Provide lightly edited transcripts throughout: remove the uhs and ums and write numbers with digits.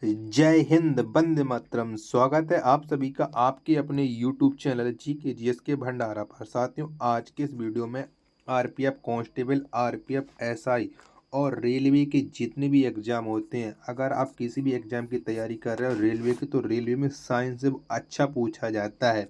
जय हिंद, वंदे मातरम। स्वागत है आप सभी का आपके अपने यूट्यूब चैनल जीके जीएस के भंडारा पर। साथियों, आज के इस वीडियो में आरपीएफ कांस्टेबल, आरपीएफ एसआई और रेलवे के जितने भी एग्जाम होते हैं, अगर आप किसी भी एग्जाम की तैयारी कर रहे हो रेलवे की, तो रेलवे में साइंस से अच्छा पूछा जाता है।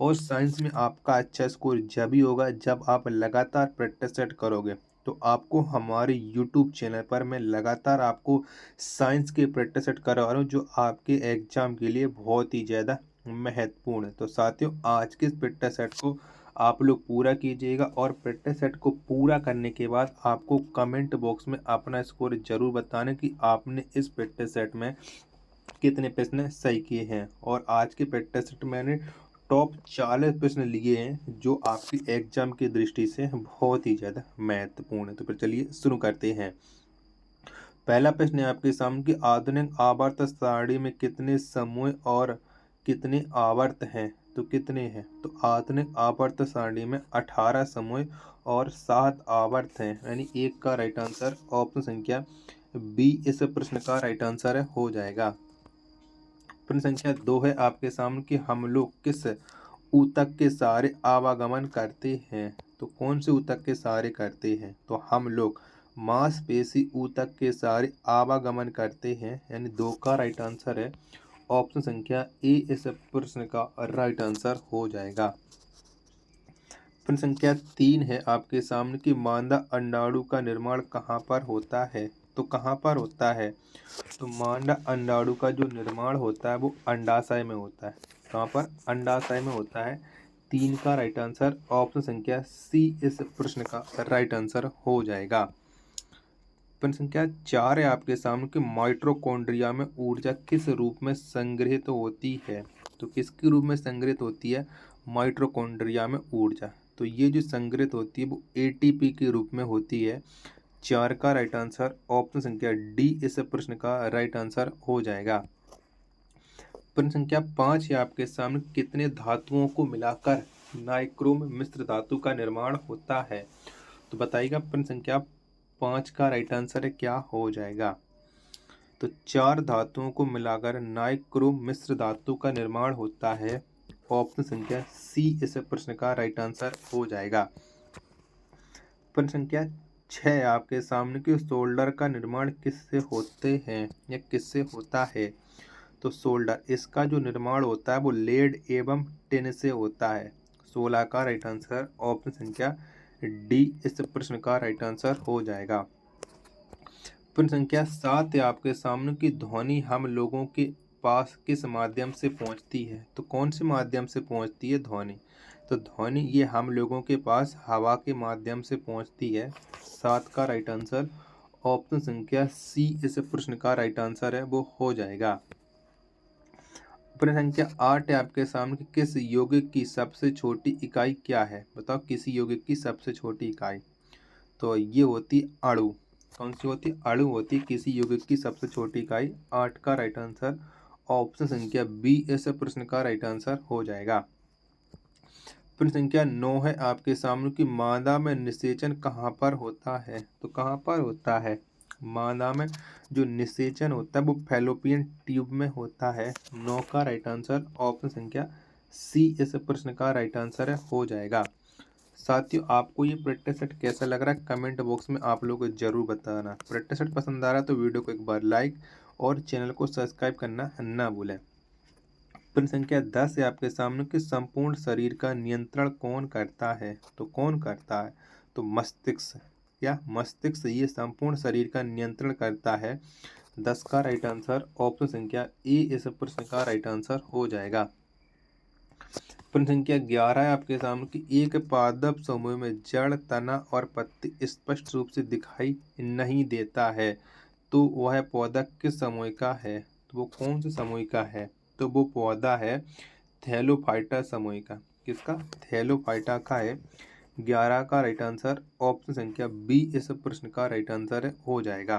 और साइंस में आपका अच्छा स्कोर जब ही होगा जब आप लगातार प्रैक्टिस सेट करोगे। तो आपको हमारे यूट्यूब चैनल पर मैं लगातार आपको साइंस के प्रैक्टिस सेट करवा रहा हूँ, जो आपके एग्जाम के लिए बहुत ही ज़्यादा महत्वपूर्ण है। तो साथियों, आज के इस प्रैक्टिस सेट को आप लोग पूरा कीजिएगा और प्रैक्टिस सेट को पूरा करने के बाद आपको कमेंट बॉक्स में अपना स्कोर जरूर बताना कि आपने इस प्रैक्टिस सेट में कितने प्रश्न सही किए हैं। और आज के प्रैक्टिस सेट मैंने टॉप 40 प्रश्न लिए हैं, जो आपकी एग्जाम की दृष्टि से बहुत ही ज़्यादा महत्वपूर्ण है। तो फिर चलिए शुरू करते हैं। पहला प्रश्न है आपके सामने कि आधुनिक आवर्त सारणी में कितने समूह और कितने आवर्त हैं। तो कितने हैं? तो आधुनिक आवर्त सारणी में 18 समूह और 7 आवर्त हैं, यानी एक का राइट आंसर ऑप्शन संख्या बी इस प्रश्न का राइट आंसर हो जाएगा। प्रश्न संख्या 2 है आपके सामने कि हम लोग किस ऊतक के सहारे आवागमन करते हैं। तो कौन से ऊतक के सहारे करते हैं? तो हम लोग मांसपेशी ऊतक के सहारे आवागमन करते हैं, यानी 2 का राइट आंसर है ऑप्शन संख्या ए इस प्रश्न का राइट आंसर हो जाएगा। प्रश्न संख्या 3 है आपके सामने कि मादा अंडाणु का निर्माण कहाँ पर होता है। तो कहाँ पर होता है? तो मादा अंडाणु का जो निर्माण होता है वो अंडाशय में होता है। कहाँ पर? अंडाशय में होता है। 3 का राइट आंसर ऑप्शन संख्या सी इस प्रश्न का राइट आंसर हो जाएगा। प्रश्न संख्या 4 है आपके सामने कि माइटोकॉन्ड्रिया में ऊर्जा किस रूप में संग्रहित होती है। तो किसके रूप में संग्रहित होती है माइटोकॉन्ड्रिया में ऊर्जा? तो ये जो संग्रहित होती है वो एटीपी के रूप में होती है। 4 का राइट आंसर ऑप्शन संख्या डी इस प्रश्न का राइट आंसर हो जाएगा। प्रश्न संख्या 5 है आपके सामने कितने धातुओं को मिलाकर नाइक्रोम मिश्र धातु का निर्माण होता है। तो बताइएगा। प्रश्न संख्या 5 का राइट आंसर क्या हो जाएगा? तो 4 धातुओं को मिलाकर नाइक्रोम मिश्र धातु का निर्माण होता है। ऑप्शन संख्या सी इस प्रश्न का राइट आंसर हो जाएगा। प्रश्न संख्या 6 आपके सामने कि सोल्डर का निर्माण किससे होते हैं या किससे होता है। तो सोल्डर, इसका जो निर्माण होता है वो लेड एवं टिन से होता है। 16 का राइट आंसर ऑप्शन संख्या डी इस प्रश्न का राइट आंसर हो जाएगा। प्रश्न संख्या 7 है आपके सामने की ध्वनि हम लोगों के पास किस माध्यम से पहुंचती है। तो कौन से माध्यम से पहुंचती है ध्वनि? तो ध्वनि ये हम लोगों के पास हवा के माध्यम से पहुंचती है। 7 का राइट आंसर ऑप्शन संख्या सी इस प्रश्न का राइट आंसर है वो हो जाएगा। प्रश्न संख्या 8 है आपके सामने कि किस यौगिक की सबसे छोटी इकाई क्या है। बताओ किसी यौगिक की सबसे छोटी इकाई। तो ये होती अणु। कौन सी होती? अणु होती किसी यौगिक की सबसे छोटी इकाई। 8 का राइट आंसर ऑप्शन संख्या बी इस प्रश्न का राइट आंसर हो जाएगा। प्रश्न संख्या 9 है आपके सामने कि मादा में निषेचन कहाँ पर होता है। तो कहाँ पर होता है मादा में? जो निषेचन होता है वो फैलोपियन ट्यूब में होता है। 9 का राइट आंसर ऑप्शन संख्या सी इस प्रश्न का राइट आंसर हो जाएगा। साथियों, आपको ये प्रैक्टिस सेट कैसा लग रहा है कमेंट बॉक्स में आप लोग जरूर बताना। प्रैक्टिस सेट पसंद आ रहा है तो वीडियो को एक बार लाइक और चैनल को सब्सक्राइब करना ना भूलें। प्रश्न संख्या 10 है आपके सामने कि संपूर्ण शरीर का नियंत्रण कौन करता है। तो कौन करता है? तो मस्तिष्क। या मस्तिष्क ये संपूर्ण शरीर का नियंत्रण करता है। 10 का राइट आंसर ऑप्शन संख्या ए इस प्रश्न का राइट आंसर हो जाएगा। प्रश्न संख्या 11 है आपके सामने कि एक पादप समूह में जड़, तना और पत्ती स्पष्ट रूप से दिखाई नहीं देता है, तो वह पौधा किस समूह का है। तो वो कौन से समूह का है? तो वो पौधा है थैलोफाइटा समूह का। किसका? थैलोफाइटा का है। 11 का राइट आंसर ऑप्शन संख्या बी इस प्रश्न का राइट आंसर हो जाएगा।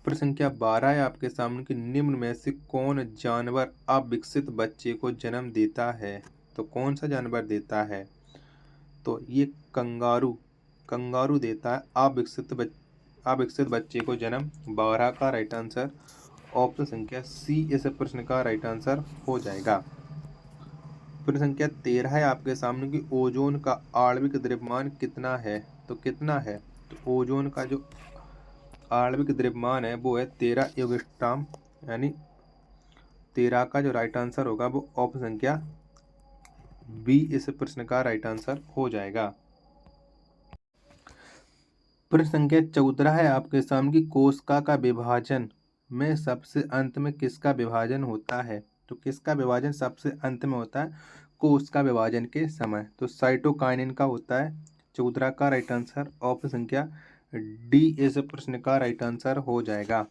प्रश्न संख्या 12 है आपके सामने कि निम्न में से कौन जानवर अविकसित बच्चे को जन्म देता है। तो कौन सा जानवर देता है? तो ये कंगारू। कंगारू देता है अविकसित बच्चे को जन्म। 12 का राइट आंसर ऑप्शन संख्या सी इस प्रश्न का राइट आंसर हो जाएगा। प्रश्न संख्या 13 है आपके सामने कि ओजोन का आणविक द्रव्यमान कितना है। तो कितना है, तो ओजोन का जो आणविक द्रव्यमान है वो है 13 एंगस्ट्रॉम, यानी 13 का जो राइट आंसर होगा वो ऑप्शन संख्या बी इस प्रश्न का राइट आंसर हो जाएगा। प्रश्न संख्या 14 है आपके सामने कि कोशिका का विभाजन में सबसे अंत में किसका विभाजन होता है। तो किसका विभाजन सबसे अंत में होता है कोशिका विभाजन के समय। तो साइटोकाइनिन का होता है। 14 का राइट आंसर ऑप्शन संख्या डी इस प्रश्न का राइट आंसर हो जाएगा।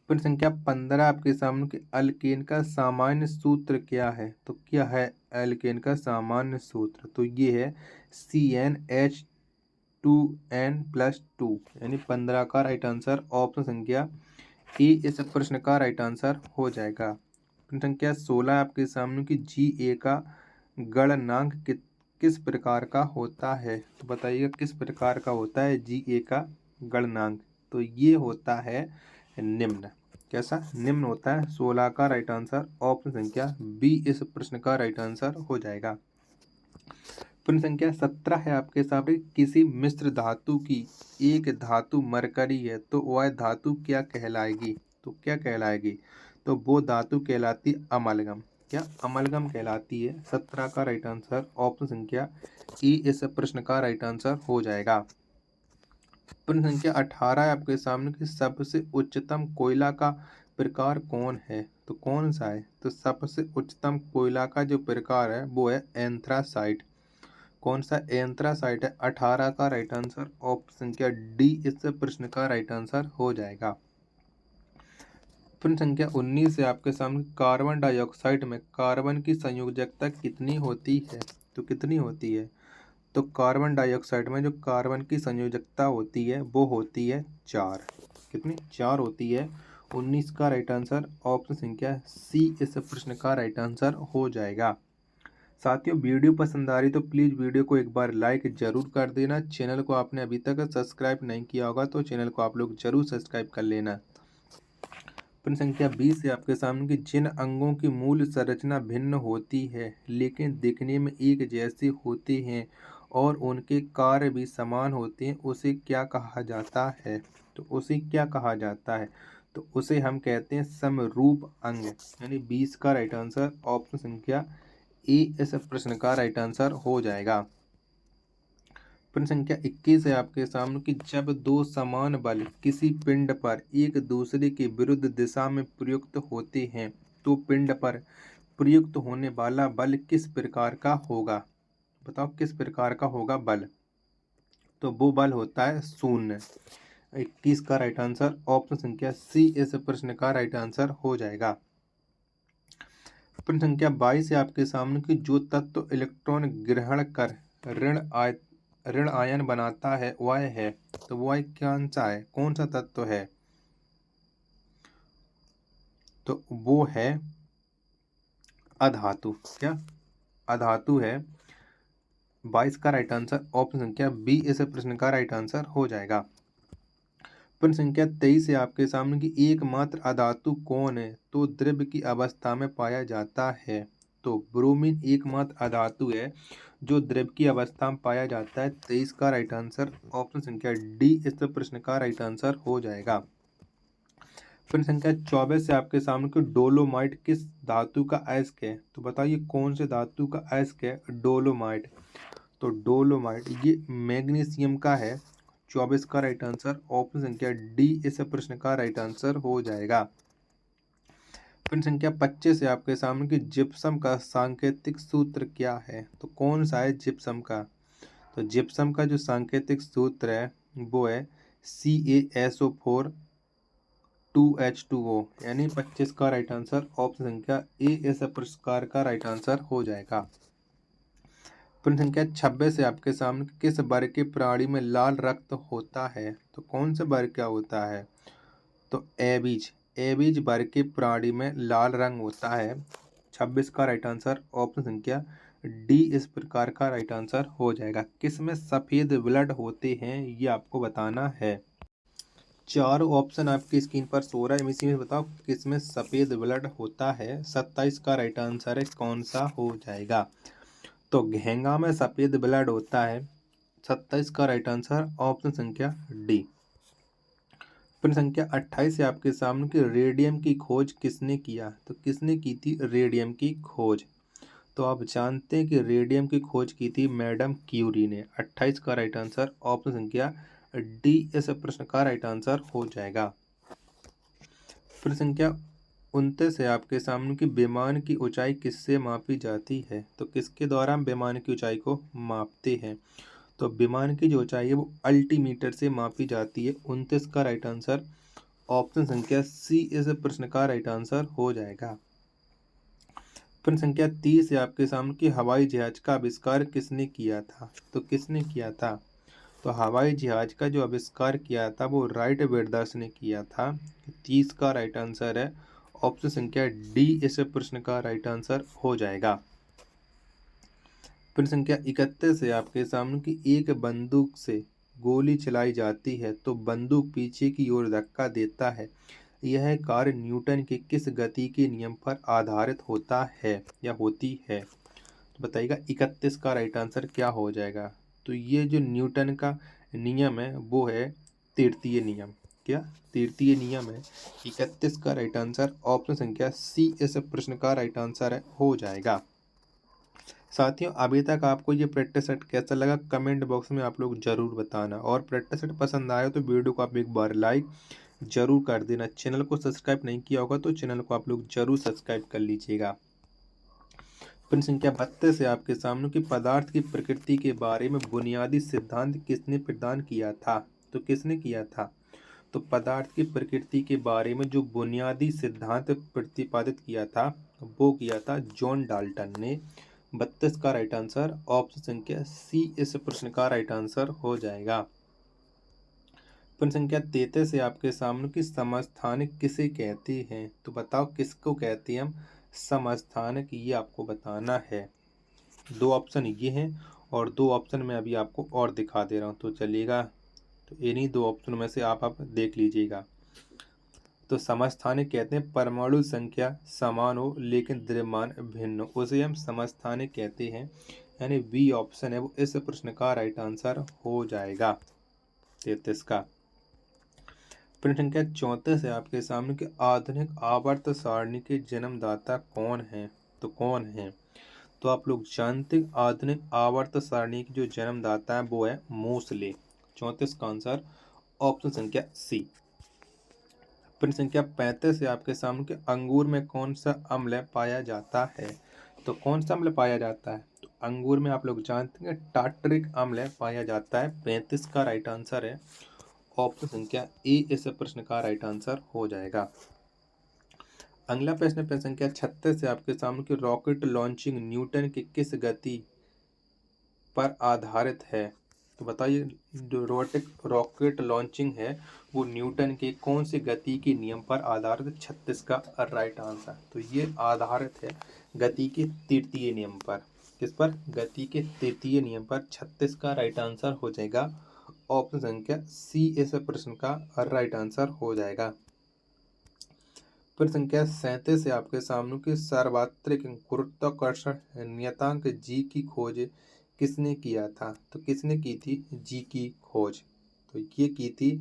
प्रश्न संख्या 15 आपके सामने कि अल्केन का सामान्य सूत्र क्या है। तो क्या है अल्केन का सामान्य सूत्र, तो ये है CnH2n+2, यानी 15 का राइट आंसर ऑप्शन संख्या ए इस प्रश्न का राइट आंसर हो जाएगा। प्रश्न संख्या 16 आपके सामने कि Ga का गणनांक किस प्रकार का होता है। तो बताइएगा किस प्रकार का होता है Ga का गणनांक। तो ये होता है निम्न। कैसा निम्न होता है। 16 का राइट आंसर ऑप्शन संख्या बी इस प्रश्न का राइट आंसर हो जाएगा। प्रश्न संख्या 17 है आपके सामने किसी मिश्र धातु की एक धातु मरकरी है तो वह धातु क्या कहलाएगी। तो क्या कहलाएगी, तो वो धातु कहलाती अमलगम। क्या अमलगम कहलाती है। 17 का राइट आंसर ऑप्शन संख्या ई इस प्रश्न का राइट आंसर हो जाएगा। प्रश्न संख्या 18 है आपके सामने कि सबसे उच्चतम कोयला का प्रकार कौन है। तो कौन सा है, तो सबसे उच्चतम कोयला का जो प्रकार है वो है एंथ्रासाइट। कौन सा एंथ्रासाइट है। 18 का राइट आंसर ऑप्शन संख्या डी इस प्रश्न का राइट आंसर हो जाएगा। प्रश्न संख्या 19 है आपके सामने कार्बन डाइऑक्साइड में कार्बन की संयोजकता कितनी होती है। तो कितनी होती है, तो कार्बन डाइऑक्साइड में जो कार्बन की संयोजकता होती है वो होती है 4। कितनी 4 होती है। 19 का राइट आंसर ऑप्शन संख्या सी इस प्रश्न का राइट आंसर हो जाएगा। साथियों वीडियो पसंद आ रही तो प्लीज़ वीडियो को एक बार लाइक जरूर कर देना। चैनल को आपने अभी तक सब्सक्राइब नहीं किया होगा तो चैनल को आप लोग जरूर सब्सक्राइब कर लेना। प्रश्न संख्या 20 है आपके सामने कि जिन अंगों की मूल संरचना भिन्न होती है लेकिन दिखने में एक जैसे होते हैं और उनके कार्य भी समान होते हैं उसे क्या कहा जाता है। तो उसे क्या कहा जाता है, तो उसे हम कहते हैं समरूप अंग, यानी 20 का राइट आंसर ऑप्शन संख्या ए इस प्रश्न का राइट आंसर हो जाएगा। प्रश्न संख्या 21 है आपके सामने कि जब दो समान बल किसी पिंड पर एक दूसरे के विरुद्ध दिशा में प्रयुक्त होते हैं तो पिंड पर प्रयुक्त होने वाला बल किस प्रकार का होगा। बताओ किस प्रकार का होगा बल, तो वो बल होता है शून्य। 21 का राइट आंसर ऑप्शन संख्या सी इस प्रश्न का राइट आंसर हो जाएगा। प्रश्न संख्या 22 है आपके सामने कि जो तत्व इलेक्ट्रॉन ग्रहण कर ऋण आयन बनाता है वह है, तो वह कौन सा है, कौन सा तत्व है, तो वो है अधातु। क्या अधातु है। 22 का राइट आंसर ऑप्शन संख्या बी इस प्रश्न का राइट आंसर हो जाएगा। प्रश्न संख्या 23 है आपके सामने कि एकमात्र अधातु कौन है, तो द्रव्य की अवस्था में पाया जाता है। तो ब्रोमीन एकमात्र अधातु है जो द्रव्य की अवस्था में पाया जाता है। 23 का राइट आंसर ऑप्शन संख्या डी इस प्रश्न का राइट आंसर हो जाएगा। प्रश्न संख्या 24 से आपके सामने कि डोलोमाइट किस धातु का अयस्क है। तो बताइए कौन से धातु का अयस्क है डोलोमाइट। तो डोलोमाइट ये मैग्नीशियम का है। 24 का राइट आंसर ऑप्शन संख्या डी इस प्रश्न का राइट आंसर हो जाएगा। प्रश्न संख्या 25 है आपके सामने कि जिप्सम का सांकेतिक सूत्र क्या है। तो कौन सा है जिप्सम का, तो जिप्सम का जो सांकेतिक सूत्र है वो है CaSO4 2H2O, यानी 25 का राइट आंसर ऑप्शन संख्या ए इस प्रकार का राइट आंसर हो जाएगा। प्रश्न संख्या 26 है आपके सामने किस वर्ग के प्राणी में लाल रक्त होता है। तो कौन से वर्ग क्या होता है, तो एबीज वर्ग के प्राणी में लाल रंग होता है। 26 का राइट आंसर ऑप्शन संख्या डी इस प्रकार का राइट आंसर हो जाएगा। किस में सफ़ेद ब्लड होते हैं ये आपको बताना है। चारों ऑप्शन आपकी स्क्रीन पर सो रहा है, इसी में बताओ किसमें सफ़ेद ब्लड होता है। 27 का राइट आंसर है, कौन सा हो जाएगा। तो घेंगा में सफ़ेद ब्लड होता है। 27 का राइट आंसर ऑप्शन संख्या डी। प्रश्न संख्या 28 से आपके सामने कि रेडियम की खोज किसने किया। तो किसने की थी रेडियम की खोज। तो आप जानते हैं कि रेडियम की खोज की थी मैडम क्यूरी ने। 28 का राइट आंसर ऑप्शन संख्या डी इस प्रश्न का राइट आंसर हो जाएगा। प्रश्न संख्या 29 है आपके सामने कि विमान की ऊंचाई किससे मापी जाती है। तो किसके द्वारा हम विमान की ऊंचाई को मापते हैं। तो विमान की जो ऊंचाई है वो अल्टीमीटर से मापी जाती है। 29 का राइट आंसर ऑप्शन संख्या सी इस प्रश्न का राइट आंसर हो जाएगा। प्रश्न संख्या 30 है आपके सामने कि हवाई जहाज का आविष्कार किसने किया था। तो किसने किया था। तो हवाई जहाज का जो आविष्कार किया था वो राइट ब्रदर्स ने किया था। 30 का राइट आंसर है ऑप्शन संख्या डी इस प्रश्न का राइट आंसर हो जाएगा। प्रश्न संख्या 31 है आपके सामने कि एक बंदूक से गोली चलाई जाती है तो बंदूक पीछे की ओर धक्का देता है। यह कार्य न्यूटन के किस गति के नियम पर आधारित होता है या होती है। तो बताइएगा 31 का राइट आंसर क्या हो जाएगा। तो ये जो न्यूटन का नियम है वो है तृतीय नियम। क्या तृतीय नियम है। 31 का राइट आंसर ऑप्शन संख्या सी इस प्रश्न का राइट आंसर है हो जाएगा। साथियों अभी तक आपको ये प्रैक्टिस सेट कैसा लगा कमेंट बॉक्स में आप लोग जरूर बताना, और प्रैक्टिस सेट पसंद आया तो वीडियो को आप एक बार लाइक जरूर कर देना। चैनल को सब्सक्राइब नहीं किया होगा तो चैनल को आप लोग जरूर सब्सक्राइब कर लीजिएगा। प्रश्न संख्या 32 है आपके सामने कि पदार्थ की प्रकृति के बारे में बुनियादी सिद्धांत किसने प्रदान किया था। तो किसने किया था। तो पदार्थ की प्रकृति के बारे में जो बुनियादी सिद्धांत प्रतिपादित किया था वो किया था जॉन डाल्टन ने। 32 का राइट आंसर ऑप्शन संख्या सी इस प्रश्न का राइट आंसर हो जाएगा। प्रश्न संख्या 33 से आपके सामने की समस्थानिक किसे कहते हैं। तो बताओ किसको कहते हैं हम समस्थानिक, ये आपको बताना है। दो ऑप्शन ये हैं और दो ऑप्शन मैं अभी आपको और दिखा दे रहा हूँ, तो चलिएगा। तो इन्हीं दो ऑप्शन में से आप देख लीजिएगा। तो समस्थानिक कहते हैं परमाणु संख्या समान हो लेकिन द्रव्यमान भिन्न हो, उसे हम समस्थानिक कहते हैं। यानी बी ऑप्शन है वो इस प्रश्न का राइट आंसर हो जाएगा 33 का। प्रश्न संख्या 34 है आपके सामने कि आधुनिक आवर्त सारणी के जन्मदाता कौन है। तो कौन है। तो आप लोग जानते हैं आधुनिक आवर्त सारणी की जो जन्मदाता है वो है मोसले। 34 का आंसर ऑप्शन संख्या सी। प्रश्न संख्या 35 है आपके सामने कि अंगूर में कौन सा अम्ल पाया जाता है। तो कौन सा अम्ल पाया जाता है। तो अंगूर में आप लोग जानते हैं टार्टरिक अम्ल पाया जाता है। 35 का राइट आंसर है ऑप्शन संख्या ए इस प्रश्न का राइट आंसर हो जाएगा। अगला प्रश्न संख्या 36 से आपके सामने कि रॉकेट लॉन्चिंग न्यूटन की किस गति पर आधारित है। तो बताइए जो रॉकेट लॉन्चिंग है वो न्यूटन के कौन से गति के नियम पर आधारित है। 36 का राइट आंसर। तो ये आधारित है गति के तृतीय नियम पर। किस पर। गति के तृतीय नियम पर। 36 का राइट आंसर हो जाएगा ऑप्शन संख्या सी इस प्रश्न का राइट आंसर हो जाएगा। प्रश्न संख्या 37 है आपके सामने कि सार्वत्रिक गुरुत्वाकर्षण नियतांक जी की खोज किसने किया था। तो किसने की थी जी की खोज। तो ये की थी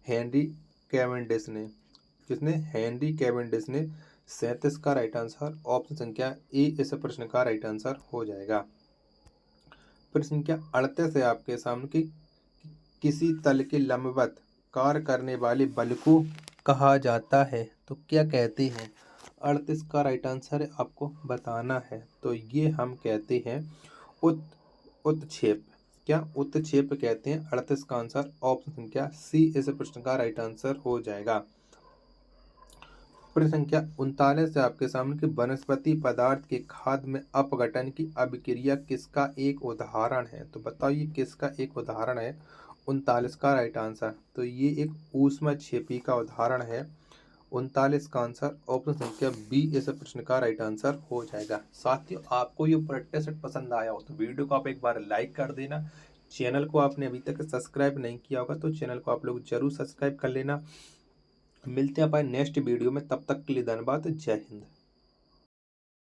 हेनरी कैवेंडिश ने। किसने हेनरी कैवेंडिश ने। 37 का राइट आंसर ऑप्शन संख्या ए इस प्रश्न का राइट आंसर हो जाएगा। प्रश्न संख्या 38 है आपके सामने कि किसी तल के लंबवत कार्य करने वाले बल को कहा जाता है। तो क्या कहते हैं। 38 का राइट आंसर है आपको बताना है। तो ये हम कहते हैं उत्क्षेप। क्या उत्क्षेप कहते हैं। 38 का आंसर ऑप्शन संख्या सी इस प्रश्न का राइट आंसर हो जाएगा। प्रश्न संख्या 39 से आपके सामने कि वनस्पति पदार्थ के खाद्य में अपघटन की अभिक्रिया किसका एक उदाहरण है। तो बताइए किसका एक उदाहरण है। 39 का राइट आंसर। तो ये एक ऊष्मक्षेपी का उदाहरण है। 39 का आंसर ऑप्शन संख्या बी इस प्रश्न का राइट आंसर हो जाएगा। साथियों आपको ये प्रैक्टिस सेट पसंद आया हो तो वीडियो को आप एक बार लाइक कर देना, चैनल को आपने अभी तक सब्सक्राइब नहीं किया होगा तो चैनल को आप लोग जरूर सब्सक्राइब कर लेना। मिलते हैं अपन नेक्स्ट वीडियो में, तब तक के लिए धन्यवाद। जय हिंद।